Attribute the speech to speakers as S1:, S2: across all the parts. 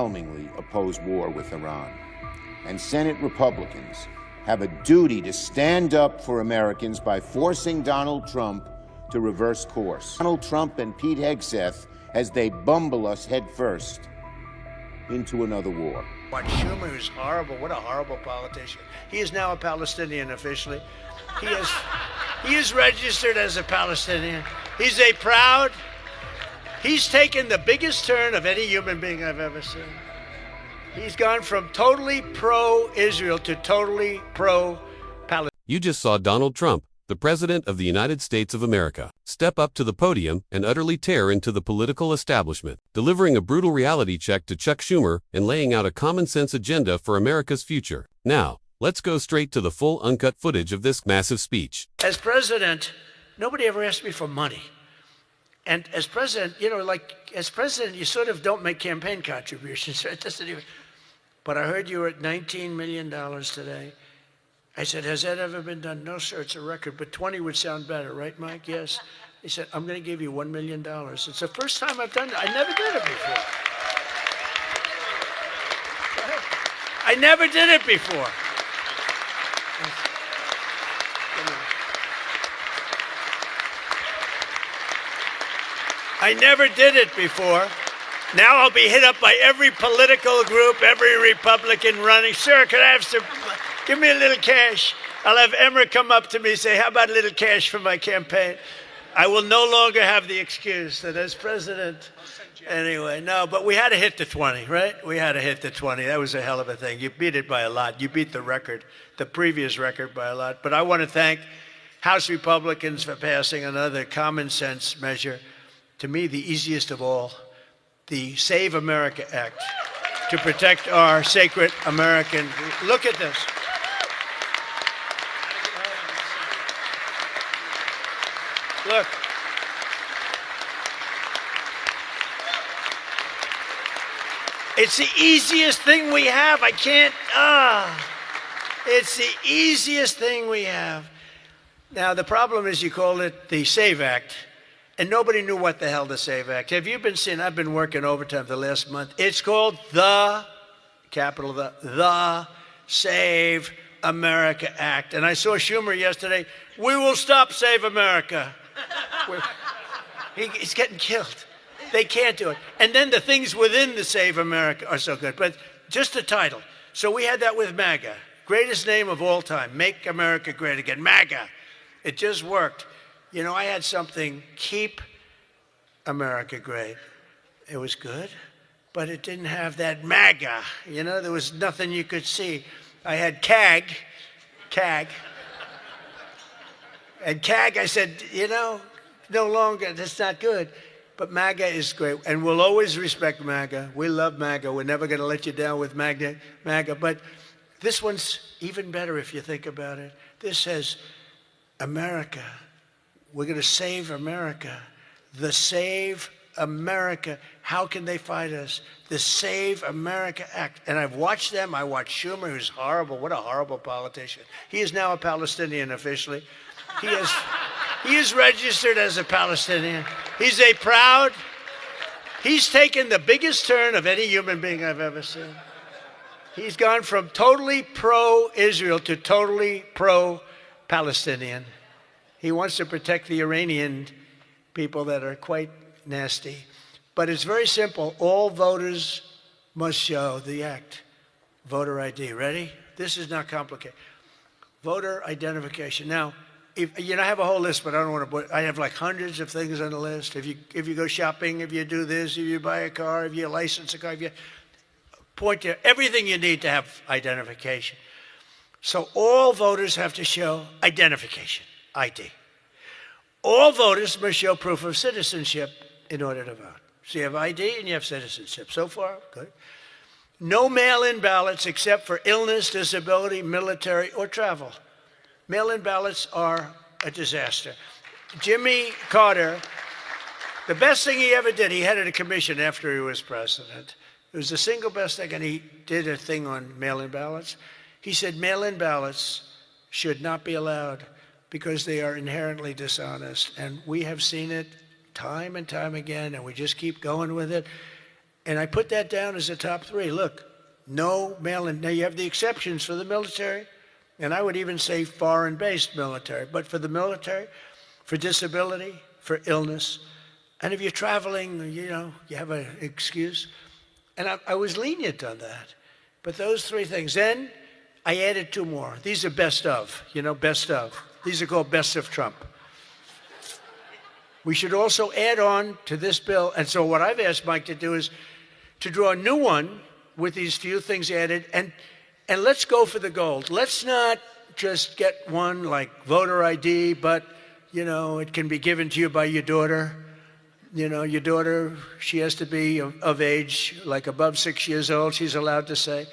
S1: overwhelmingly oppose war with Iran. And Senate Republicans have a duty to stand up for Americans by forcing Donald Trump to reverse course. Donald Trump and Pete Hegseth as they bumble us headfirst into another war.
S2: What Schumer, who's horrible, what a horrible politician. He is now a Palestinian officially. He is registered as a Palestinian. He's taken the biggest turn of any human being I've ever seen. He's gone from totally pro-Israel to totally pro-Palestine.
S3: You just saw Donald Trump, the President of the United States of America, step up to the podium and utterly tear into the political establishment, delivering a brutal reality check to Chuck Schumer and laying out a common-sense agenda for America's future. Now, let's go straight to the full uncut footage of this massive speech.
S2: As president, nobody ever asked me for money. And as president, as president, you sort of don't make campaign contributions. It doesn't even. But I heard you were at $19 million today. I said, has that ever been done? No, sir, it's a record, but 20 would sound better, right, Mike? Yes. He said, I'm going to give you $1 million. It's the first time I've done it. I never did it before. I never did it before. I never did it before. Now I'll be hit up by every political group, every Republican running. Sir, could I have some, give me a little cash. I'll have Emmer come up to me and say, how about a little cash for my campaign? I will no longer have the excuse that as president, anyway, no, but we had to hit the 20, right? We had to hit the 20. That was a hell of a thing. You beat it by a lot. You beat the record, the previous record by a lot. But I want to thank House Republicans for passing another common sense measure. To me, the easiest of all, the Save America Act to protect our sacred American. Look at this. Look. It's the easiest thing we have. It's the easiest thing we have. Now, the problem is you call it the SAVE Act. And nobody knew what the hell the SAVE Act. Have you been seeing? I've been working overtime the last month. It's called the Save America Act. And I saw Schumer yesterday. We will stop Save America. He's getting killed. They can't do it. And then the things within the Save America are so good. But just the title. So we had that with MAGA. Greatest name of all time. Make America Great Again. MAGA. It just worked. You know, I had something, Keep America Great. It was good, but it didn't have that MAGA. You know, there was nothing you could see. I had CAG. And CAG, I said, you know, no longer, that's not good. But MAGA is great, and we'll always respect MAGA. We love MAGA. We're never going to let you down with MAGA. But this one's even better if you think about it. This says, America. We're going to save America. The Save America. How can they fight us? The Save America Act. And I've watched them. I watched Schumer, who's horrible. What a horrible politician. He is now a Palestinian officially. He is registered as a Palestinian. He's taken the biggest turn of any human being I've ever seen. He's gone from totally pro-Israel to totally pro-Palestinian. He wants to protect the Iranian people that are quite nasty. But it's very simple. All voters must show the act. Voter ID. Ready? This is not complicated. Voter identification. Now, I have a whole list, but I don't want to put. I have like hundreds of things on the list. If you go shopping, if you do this, if you buy a car, if you license a car, if you point to everything you need to have identification. So all voters have to show identification. ID. All voters must show proof of citizenship in order to vote. So you have ID and you have citizenship. So far, good. No mail-in ballots except for illness, disability, military, or travel. Mail-in ballots are a disaster. Jimmy Carter, the best thing he ever did, he headed a commission after he was president. It was the single best thing, and he did a thing on mail-in ballots. He said mail-in ballots should not be allowed because they are inherently dishonest. And we have seen it time and time again, and we just keep going with it. And I put that down as a top three. Look, no mail-in. Now, you have the exceptions for the military, and I would even say foreign-based military. But for the military, for disability, for illness, and if you're traveling, you have an excuse. And I was lenient on that. But those three things. Then I added two more. These are best of, best of. These are called best of Trump. We should also add on to this bill. And so what I've asked Mike to do is to draw a new one with these few things added. And let's go for the gold. Let's not just get one like voter ID, but, it can be given to you by your daughter. Your daughter, she has to be of age, like above 6 years old, she's allowed to say.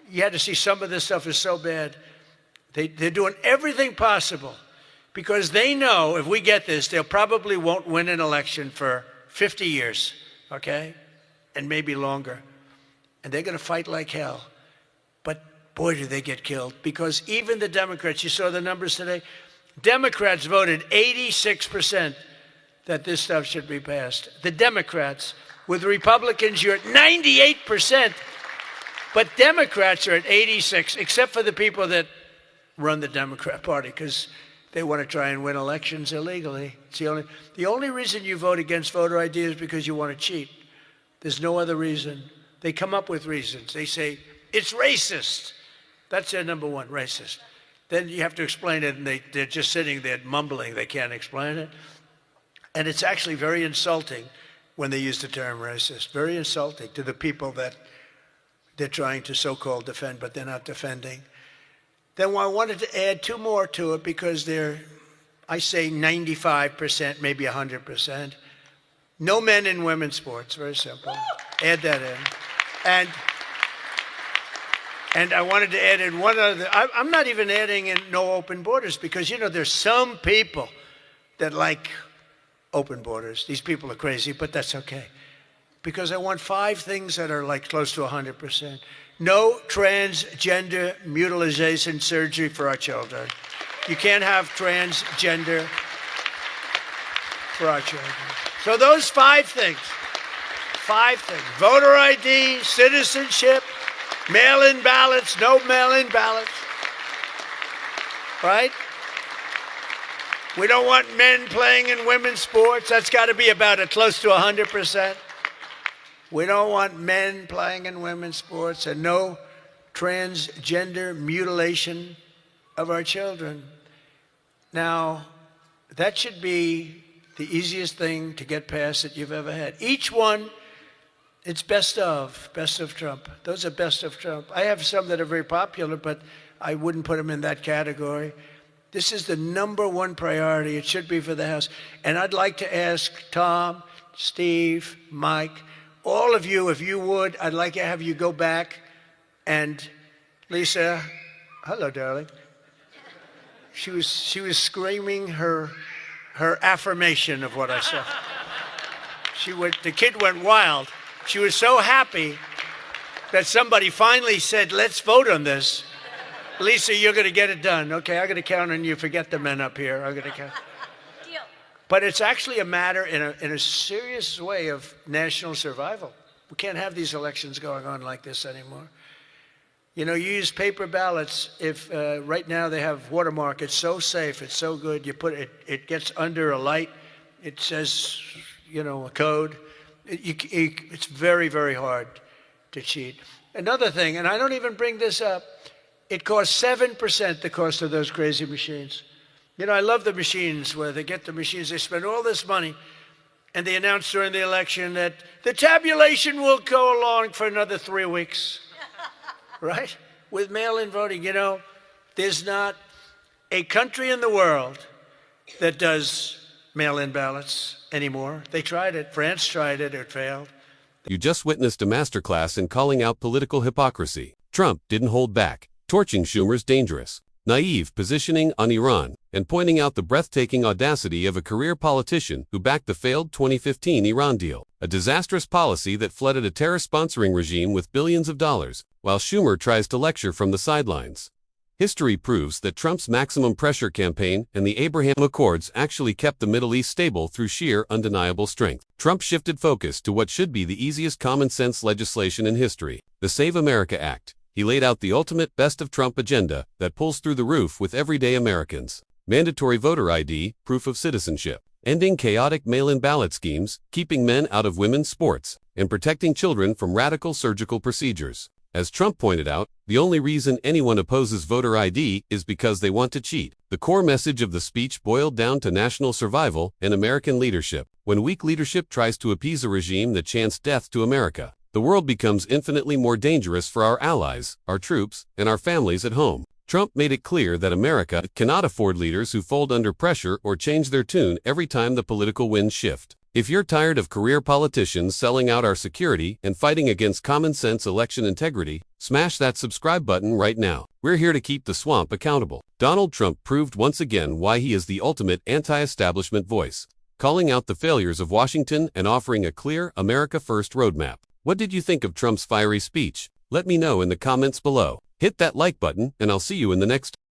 S2: You had to see some of this stuff is so bad. They're doing everything possible because they know if we get this, they probably won't win an election for 50 years, okay? And maybe longer. And they're going to fight like hell. But boy, do they get killed. Because even the Democrats, you saw the numbers today, Democrats voted 86% that this stuff should be passed. The Democrats. With Republicans, you're at 98%. But Democrats are at 86, except for the people that run the Democrat Party, because they want to try and win elections illegally. It's the only reason you vote against voter ID is because you want to cheat. There's no other reason. They come up with reasons. They say, it's racist. That's their number one, racist. Then you have to explain it, and they're just sitting there mumbling. They can't explain it. And it's actually very insulting when they use the term racist. Very insulting to the people that they're trying to so-called defend, but they're not defending. Then I wanted to add two more to it because they're, I say 95%, maybe 100%. No men in women's sports, very simple. Add that in. And I wanted to add in one other, I'm not even adding in no open borders because, there's some people that like open borders. These people are crazy, but that's okay. Because I want 5 things that are like close to 100%. No transgender mutilation surgery for our children. You can't have transgender for our children. So those 5 things. 5 things. Voter ID, citizenship, mail-in ballots, no mail-in ballots. Right? We don't want men playing in women's sports. That's got to be about close to 100%. We don't want men playing in women's sports and no transgender mutilation of our children. Now, that should be the easiest thing to get past that you've ever had. Each one, it's best of Trump. Those are best of Trump. I have some that are very popular, but I wouldn't put them in that category. This is the number one priority. It should be for the House. And I'd like to ask Tom, Steve, Mike, all of you, if you would, I'd like to have you go back and Lisa, hello, darling. She was screaming her affirmation of what I said. The kid went wild. She was so happy that somebody finally said, let's vote on this. Lisa, you're going to get it done. Okay, I'm going to count on you. Forget the men up here. I'm going to count. Deal. But it's actually a matter in a serious way of national survival. We can't have these elections going on like this anymore. You use paper ballots. If right now they have watermark, it's so safe, it's so good. You put it, it gets under a light. It says, a code. It's very, very hard to cheat. Another thing, and I don't even bring this up, it costs 7% the cost of those crazy machines. I love the machines where they get the machines, they spend all this money, and they announce during the election that the tabulation will go along for another 3 weeks, right? With mail-in voting, there's not a country in the world that does mail-in ballots anymore. They tried it. France tried it. It failed.
S3: You just witnessed a masterclass in calling out political hypocrisy. Trump didn't hold back, torching Schumer's dangerous, naive positioning on Iran, and pointing out the breathtaking audacity of a career politician who backed the failed 2015 Iran deal, a disastrous policy that flooded a terror-sponsoring regime with billions of dollars, while Schumer tries to lecture from the sidelines. History proves that Trump's maximum pressure campaign and the Abraham Accords actually kept the Middle East stable through sheer, undeniable strength. Trump shifted focus to what should be the easiest common-sense legislation in history, the Save America Act. He laid out the ultimate best of Trump agenda that pulls through the roof with everyday Americans. Mandatory voter ID, proof of citizenship, ending chaotic mail-in ballot schemes, keeping men out of women's sports, and protecting children from radical surgical procedures. As Trump pointed out, the only reason anyone opposes voter ID is because they want to cheat. The core message of the speech boiled down to national survival and American leadership. When weak leadership tries to appease a regime that chants death to America, the world becomes infinitely more dangerous for our allies, our troops, and our families at home. Trump made it clear that America cannot afford leaders who fold under pressure or change their tune every time the political winds shift. If you're tired of career politicians selling out our security and fighting against common-sense election integrity, smash that subscribe button right now. We're here to keep the swamp accountable. Donald Trump proved once again why he is the ultimate anti-establishment voice, calling out the failures of Washington and offering a clear America First roadmap. What did you think of Trump's fiery speech? Let me know in the comments below. Hit that like button, and I'll see you in the next